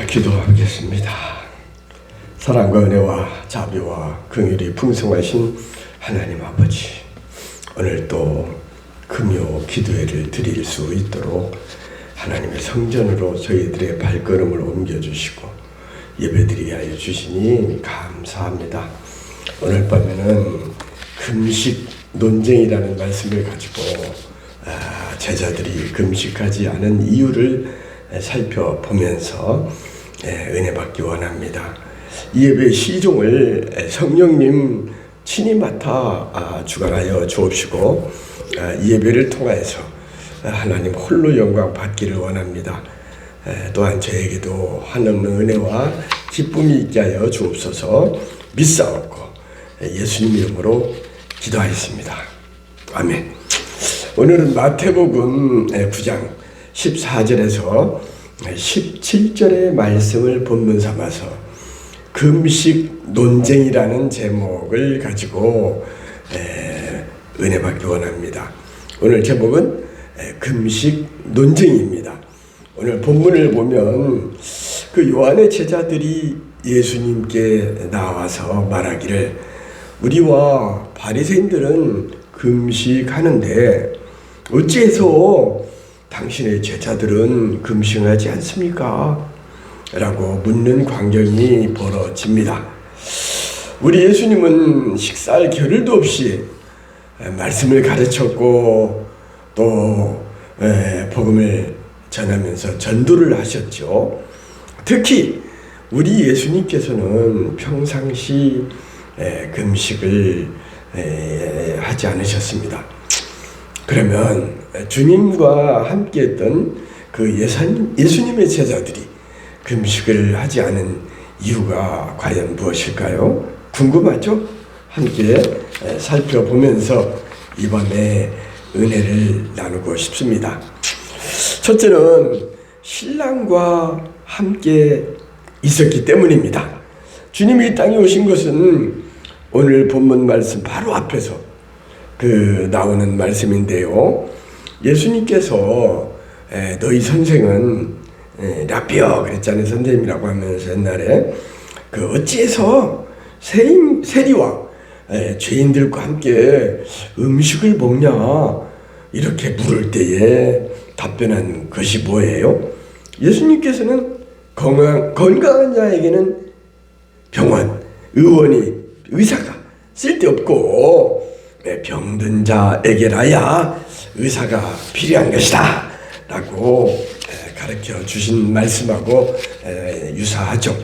기도하겠습니다. 사랑과 은혜와 자비와 긍휼이 풍성하신 하나님 아버지, 오늘 또 금요 기도회를 드릴 수 있도록 하나님의 성전으로 저희들의 발걸음을 옮겨주시고 예배드리게 하여 주시니 감사합니다. 오늘 밤에는 금식 논쟁이라는 말씀을 가지고 제자들이 금식하지 않은 이유를 살펴보면서 은혜 받기 원합니다. 이 예배 시종을 성령님 친히 맡아 주관하여 주옵시고 이 예배를 통하여서 하나님 홀로 영광 받기를 원합니다. 또한 저에게도 한없는 은혜와 기쁨이 있게 하여 주옵소서. 믿사옵고 예수님 이름으로 기도하였습니다. 아멘. 오늘은 마태복음 9장 14절에서 17절의 말씀을 본문 삼아서 금식 논쟁이라는 제목을 가지고 은혜 받기 원합니다. 오늘 제목은 금식 논쟁입니다. 오늘 본문을 보면 그 요한의 제자들이 예수님께 나와서 말하기를 우리와 바리새인들은 금식하는데 어찌해서 당신의 제자들은 금식하지 않습니까? 라고 묻는 광경이 벌어집니다. 우리 예수님은 식사할 겨를도 없이 말씀을 가르쳤고 또 복음을 전하면서 전도를 하셨죠. 특히 우리 예수님께서는 평상시 금식을 하지 않으셨습니다. 그러면 주님과 함께했던 그 예수님의 제자들이 금식을 하지 않은 이유가 과연 무엇일까요? 궁금하죠? 함께 살펴보면서 이 밤에 은혜를 나누고 싶습니다. 첫째는 신랑과 함께 있었기 때문입니다. 주님이 이 땅에 오신 것은 오늘 본문 말씀 바로 앞에서 나오는 말씀인데요. 예수님께서 너희 선생은 라비어 그랬잖아요. 선생님이라고 하면서 옛날에 어찌해서 세리와 죄인들과 함께 음식을 먹냐 이렇게 물을 때에 답변한 것이 뭐예요? 예수님께서는 건강한 자에게는 병원, 의사가 쓸데없고 병든 자에게라야 의사가 필요한 것이다 라고 가르쳐 주신 말씀하고 유사하죠.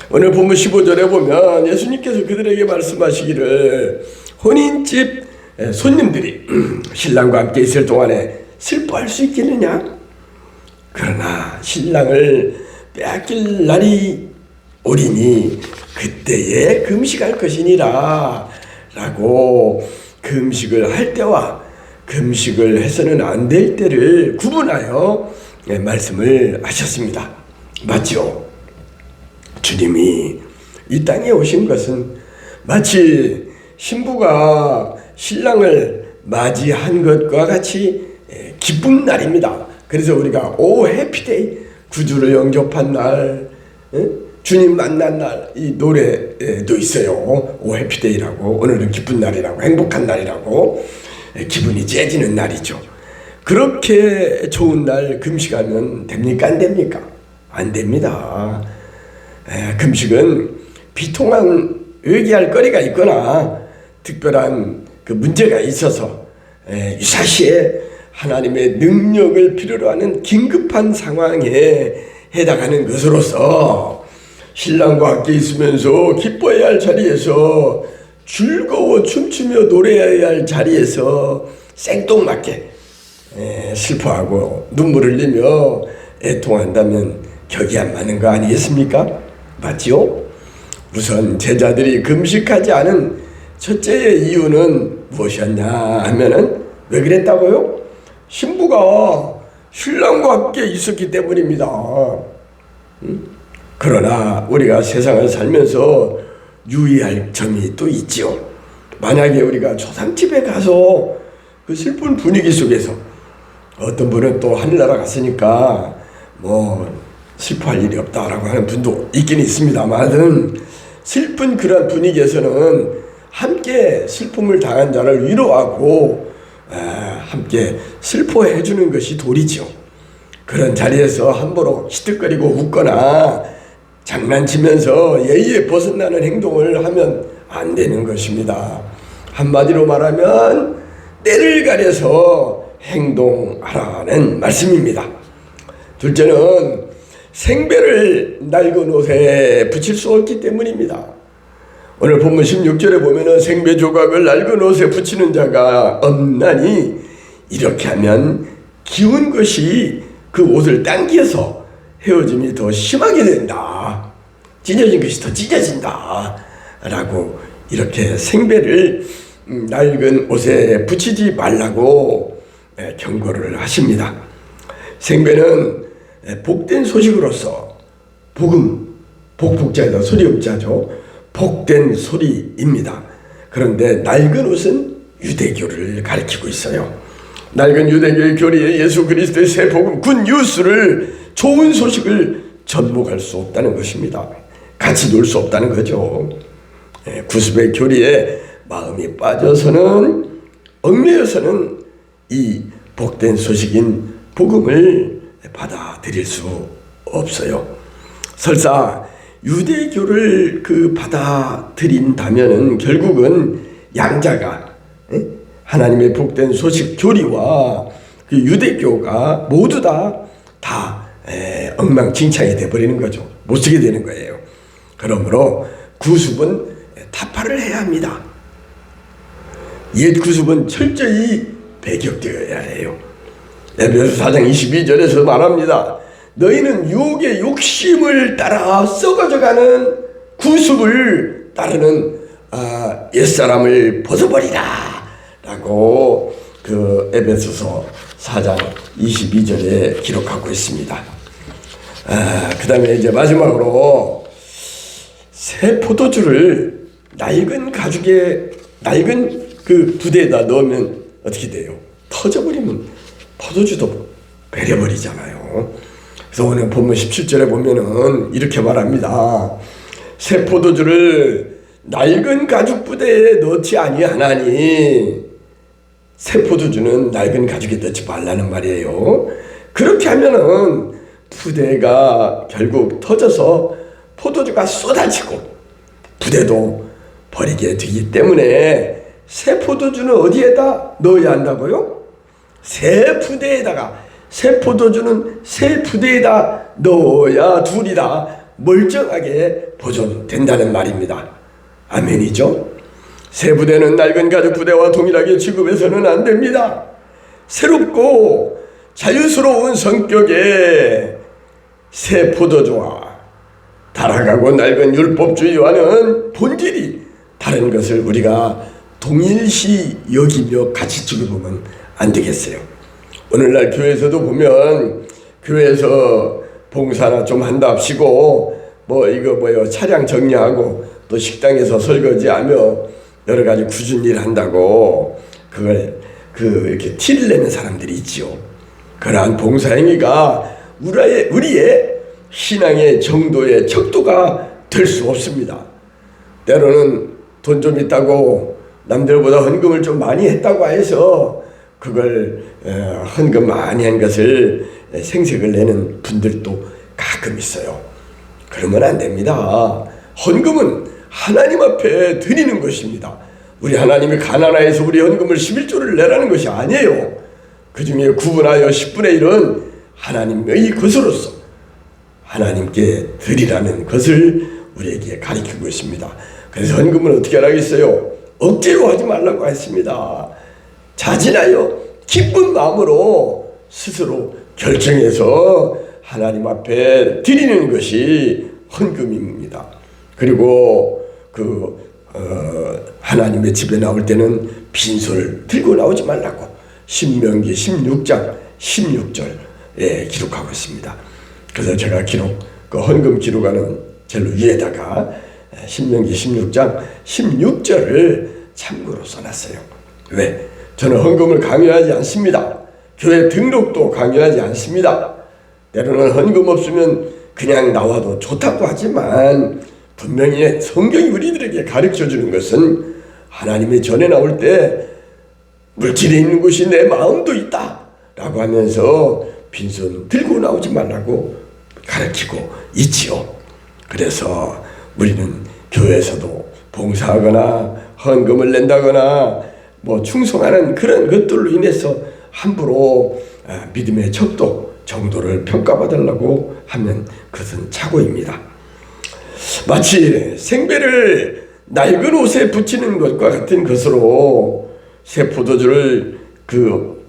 오늘 본문 15절에 보면 예수님께서 그들에게 말씀하시기를 혼인집 손님들이 신랑과 함께 있을 동안에 슬퍼할 수 있겠느냐? 그러나 신랑을 빼앗길 날이 오리니 그때에 금식할 것이니라 라고 금식을 할 때와 금식을 해서는 안 될 때를 구분하여 말씀을 하셨습니다. 맞죠? 주님이 이 땅에 오신 것은 마치 신부가 신랑을 맞이한 것과 같이 기쁜 날입니다. 그래서 우리가 오 해피데이, 구주를 영접한 날, 주님 만난 날, 이 노래도 있어요. 오 해피데이라고, 오늘은 기쁜 날이라고, 행복한 날이라고, 기분이 째지는 날이죠. 그렇게 좋은 날 금식하면 됩니까? 안 됩니까? 안 됩니다. 금식은 비통한 의기할 거리가 있거나 특별한 문제가 있어서 유사시에 하나님의 능력을 필요로 하는 긴급한 상황에 해당하는 것으로서 신랑과 함께 있으면서 기뻐해야 할 자리에서 즐거워 춤추며 노래해야 할 자리에서 생뚱맞게 슬퍼하고 눈물을 흘리며 애통한다면 격이 안 맞는 거 아니겠습니까? 맞지요? 우선 제자들이 금식하지 않은 첫째의 이유는 무엇이었냐 하면은 왜 그랬다고요? 신부가 신랑과 함께 있었기 때문입니다. 그러나 우리가 세상을 살면서 유의할 점이 또 있지요. 만약에 우리가 조상집에 가서 그 슬픈 분위기 속에서 어떤 분은 또 하늘나라 갔으니까 슬퍼할 일이 없다라고 하는 분도 있긴 있습니다만은, 슬픈 그런 분위기에서는 함께 슬픔을 당한 자를 위로하고 함께 슬퍼해 주는 것이 도리죠. 그런 자리에서 함부로 시득거리고 웃거나 장난치면서 예의에 벗어나는 행동을 하면 안 되는 것입니다. 한마디로 말하면 때를 가려서 행동하라는 말씀입니다. 둘째는 생배를 낡은 옷에 붙일 수 없기 때문입니다. 오늘 본문 16절에 보면은 생배 조각을 낡은 옷에 붙이는 자가 없나니 이렇게 하면 기운 것이 그 옷을 당겨서 헤어짐이 더 심하게 된다. 찢어진 것이 더 찢어진다. 라고 이렇게 생배를 낡은 옷에 붙이지 말라고 경고를 하십니다. 생배는 복된 소식으로서 복음, 복복자에다 소리 없자죠. 복된 소리입니다. 그런데 낡은 옷은 유대교를 가리키고 있어요. 낡은 유대교의 교리에 예수 그리스도의 새 복음, 굿 뉴스를, 좋은 소식을 접목할 수 없다는 것입니다. 같이 놀 수 없다는 거죠. 구습의 교리에 마음이 빠져서는, 얽매여서는 이 복된 소식인 복음을 받아들일 수 없어요. 설사 유대교를 받아들인다면은 결국은 양자가 하나님의 복된 소식 교리와 그 유대교가 모두 다 엉망진창이 되어버리는 거죠. 못쓰게 되는 거예요. 그러므로 구습은 타파를 해야 합니다. 옛 구습은 철저히 배격되어야 해요. 에베소서 4장 22절에서 말합니다. 너희는 유혹의 욕심을 따라 썩어져가는 구습을 따르는 옛사람을 벗어버리라 라고 그 에베소서 4장 22절에 기록하고 있습니다. 그 다음에 이제 마지막으로 새 포도주를 낡은 가죽에, 낡은 그 부대에다 넣으면 어떻게 돼요? 터져버리면 포도주도 배려버리잖아요. 그래서 오늘 본문 17절에 보면은 이렇게 말합니다. 새 포도주를 낡은 가죽 부대에 넣지 아니하나니, 새 포도주는 낡은 가죽에 넣지 말라는 말이에요. 그렇게 하면은 부대가 결국 터져서 포도주가 쏟아지고 부대도 버리게 되기 때문에 새 포도주는 어디에다 넣어야 한다고요? 새 부대에다가, 새 포도주는 새 부대에다 넣어야 둘이 다 멀쩡하게 보존된다는 말입니다. 아멘이죠? 새 부대는 낡은 가죽 부대와 동일하게 취급해서는 안 됩니다. 새롭고 자유스러운 성격의 새 포도주와 달아가고 낡은 율법주의와는 본질이 다른 것을 우리가 동일시 여기며 같이 취급하면 안 되겠어요. 오늘날 교회에서도 보면, 교회에서 봉사나 좀 한답시고 차량 정리하고 또 식당에서 설거지하며 여러 가지 굳은 일 한다고 그걸 이렇게 티를 내는 사람들이 있지요. 그러한 봉사행위가 우리의 신앙의 정도의 척도가 될 수 없습니다. 때로는 돈 좀 있다고 남들보다 헌금을 좀 많이 했다고 해서 그걸 헌금 많이 한 것을 생색을 내는 분들도 가끔 있어요. 그러면 안 됩니다. 헌금은 하나님 앞에 드리는 것입니다. 우리 하나님이 가난해서 우리 헌금을 11조를 내라는 것이 아니에요. 그 중에 구분하여 10분의 1은 하나님의 것으로서 하나님께 드리라는 것을 우리에게 가르치고 있습니다. 그래서 헌금을 어떻게 하라겠어요? 억지로 하지 말라고 했습니다. 자진하여 기쁜 마음으로 스스로 결정해서 하나님 앞에 드리는 것이 헌금입니다. 그리고 하나님의 집에 나올 때는 빈손을 들고 나오지 말라고 신명기 16장 16절에 기록하고 있습니다. 그래서 제가 헌금 기록하는 젤로 위에다가 신명기 16장 16절을 참고로 써놨어요. 왜? 저는 헌금을 강요하지 않습니다. 교회 등록도 강요하지 않습니다. 때로는 헌금 없으면 그냥 나와도 좋다고 하지만 분명히 성경이 우리들에게 가르쳐주는 것은 하나님의 전에 나올 때 물질에 있는 곳이 내 마음도 있다 라고 하면서 빈손 들고 나오지 말라고 가르치고 있지요. 그래서 우리는 교회에서도 봉사하거나 헌금을 낸다거나 충성하는 그런 것들로 인해서 함부로 믿음의 척도 정도를 평가받으려고 하면 그것은 착오입니다. 마치 생배를 낡은 옷에 붙이는 것과 같은 것으로 새 포도주를 그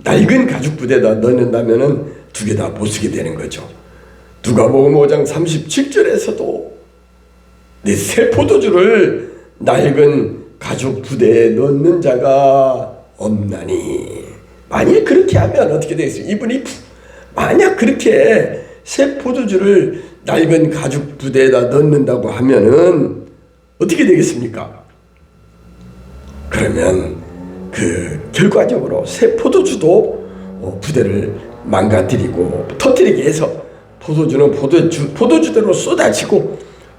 낡은 가죽 부대에다 넣는다면은 두 개 다 못 쓰게 되는 거죠. 누가복음 5장 37절에서도 내 새 포도주를 낡은 가죽 부대에 넣는 자가 없나니. 만일 그렇게 하면 어떻게 되겠어요? 이분이 만약 그렇게 새 포도주를 낡은 가죽 부대에다 넣는다고 하면은 어떻게 되겠습니까? 그러면 그 결과적으로 새 포도주도 부대를 망가뜨리고 터뜨리게 해서 포도주는 포도주대로 쏟아지고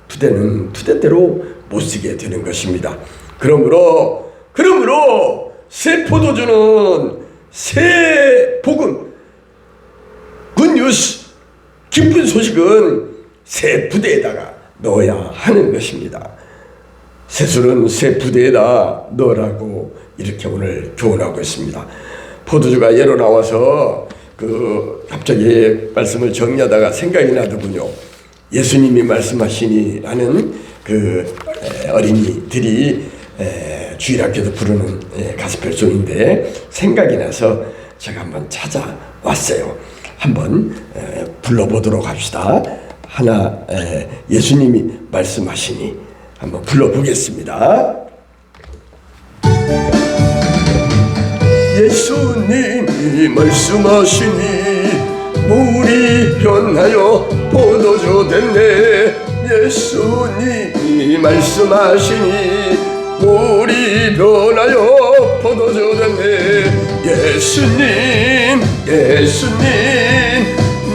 부대는 부대대로 못 쓰게 되는 것입니다. 그러므로 새 포도주는 새 복음 굿뉴스 기쁜 소식은 새 부대에다가 넣어야 하는 것입니다. 새술은 새 부대에다 넣으라고 이렇게 오늘 교훈하고 있습니다. 포도주가 예로 나와서 갑자기 말씀을 정리하다가 생각이 나더군요. 예수님이 말씀하시니라는 어린이들이 주일학교에서 부르는 가스펠송인데 생각이 나서 제가 한번 찾아왔어요. 한번 불러보도록 합시다. 예수님이 말씀하시니 한번 불러보겠습니다. 예수님이 말씀하시니 물이 변하여 포도주 됐네. 예수님이 말씀하시니 물이 변하여 포도주 됐네. 예수님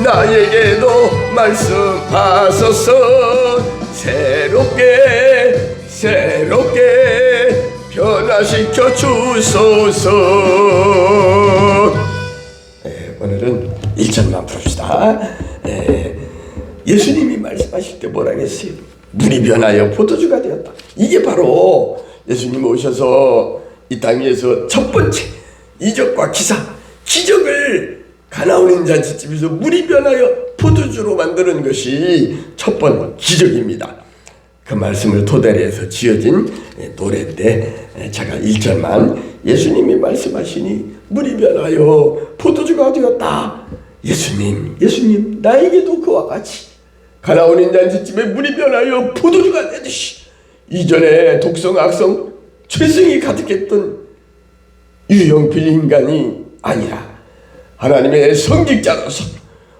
나에게도 말씀하소서. 새롭게 변화시켜 주소서. 오늘은 1절만 부릅시다. 예수님이 말씀하실 때 뭐라 했어요? 물이 변하여 포도주가 되었다. 이게 바로 예수님이 오셔서 이 땅 위에서 첫 번째 이적과 기적을 가나온 잔치집에서 물이 변하여 포도주로 만드는 것이 첫 번째 기적입니다. 그 말씀을 토대로 해서 지어진 노래인데 제가 1절만 예수님이 말씀하시니 물이 변하여 포도주가 되었다. 예수님 나에게도 그와 같이 가나온 잔치집에 물이 변하여 포도주가 되듯이 이전에 독성 악성 죄성이 가득했던 유형필 인간이 아니라 하나님의 성직자로서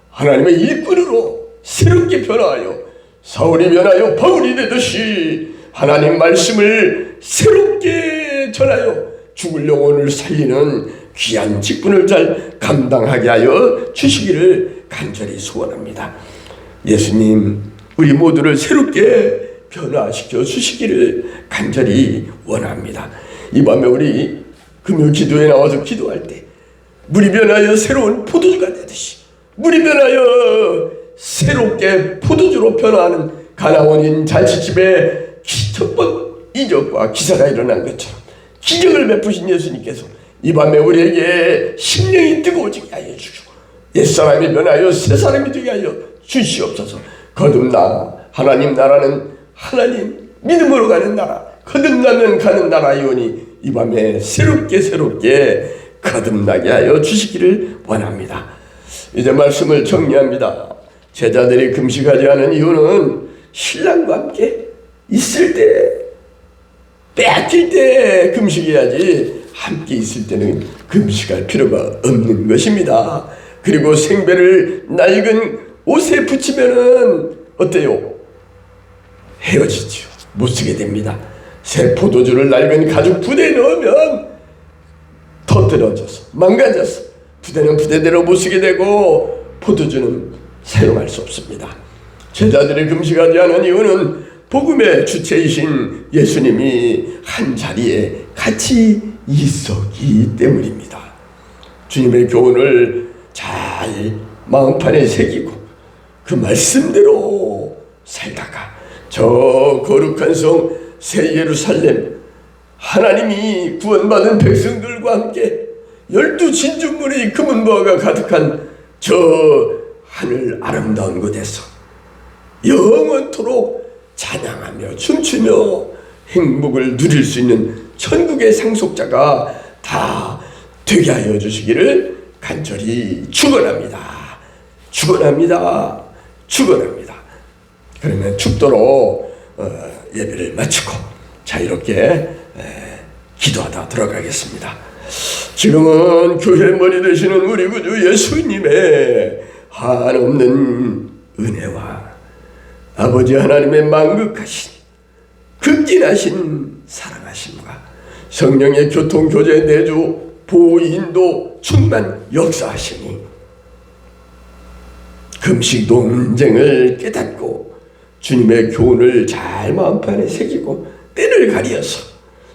하나님의 일꾼으로 새롭게 변화하여 사울이 변하여 바울이 되듯이 하나님 말씀을 새롭게 전하여 죽을 영혼을 살리는 귀한 직분을 잘 감당하게 하여 주시기를 간절히 소원합니다. 예수님 우리 모두를 새롭게 변화시켜 주시기를 간절히 원합니다. 이 밤에 우리 금요 기도에 나와서 기도할 때 물이 변하여 새로운 포도주가 되듯이 물이 변하여 새롭게 포도주로 변화하는 가나온인 잔치집에 첫 번 이적과 기사가 일어난 것처럼 기적을 베푸신 예수님께서 이 밤에 우리에게 심령이 뜨거워지게 하여 주시고 옛사람이 변하여 새사람이 되게 하여 주시옵소서. 거듭나 하나님 나라는 하나님 믿음으로 가는 나라, 거듭나면 가는 나라이오니 이 밤에 새롭게 거듭나게 하여 주시기를 원합니다. 이제 말씀을 정리합니다. 제자들이 금식하지 않은 이유는 신랑과 함께 있을 때, 빼앗길 때 금식해야지 함께 있을 때는 금식할 필요가 없는 것입니다. 그리고 생배를 낡은 옷에 붙이면은 어때요? 헤어지죠. 못 쓰게 됩니다. 새 포도주를 낡은 가죽 부대에 넣으면 터뜨려져서 망가져서 부대는 부대대로 못 쓰게 되고 포도주는 사용할 수 없습니다. 제자들이 금식하지 않은 이유는 복음의 주체이신 예수님이 한 자리에 같이 있었기 때문입니다. 주님의 교훈을 잘 마음판에 새기고 그 말씀대로 살다가 저 거룩한 성 새 예루살렘, 하나님이 구원받은 백성들과 함께 12진주문의 금은보화가 가득한 저 하늘 아름다운 곳에서 영원토록 찬양하며 춤추며 행복을 누릴 수 있는 천국의 상속자가 다 되게 하여 주시기를 간절히 축원합니다. 축원합니다. 축원합니다. 그러면 축도로 예배를 마치고 자유롭게 기도하다 들어가겠습니다. 지금은 교회 머리 되시는 우리 구주 예수님의 한없는 은혜와 아버지 하나님의 만극하신 극진하신 사랑하심과 성령의 교통교제 내주 보호 인도 충만 역사하시니 금식 논쟁을 깨닫고 주님의 교훈을 잘 마음판에 새기고 때를 가리어서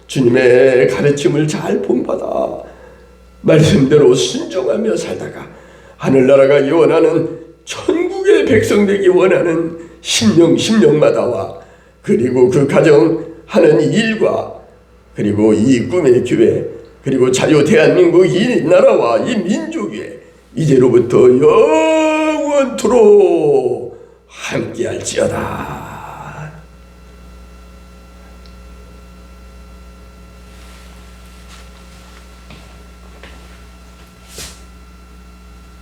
주님의 가르침을 잘 본받아 말씀대로 순종하며 살다가 하늘나라가 원하는 천국의 백성 되기 원하는 심령마다와 그리고 그 가정 하는 일과 그리고 이 꿈의 교회 그리고 자유 대한민국 이 나라와 이 민족 위에 이제로부터 영원토록 함께할지어다.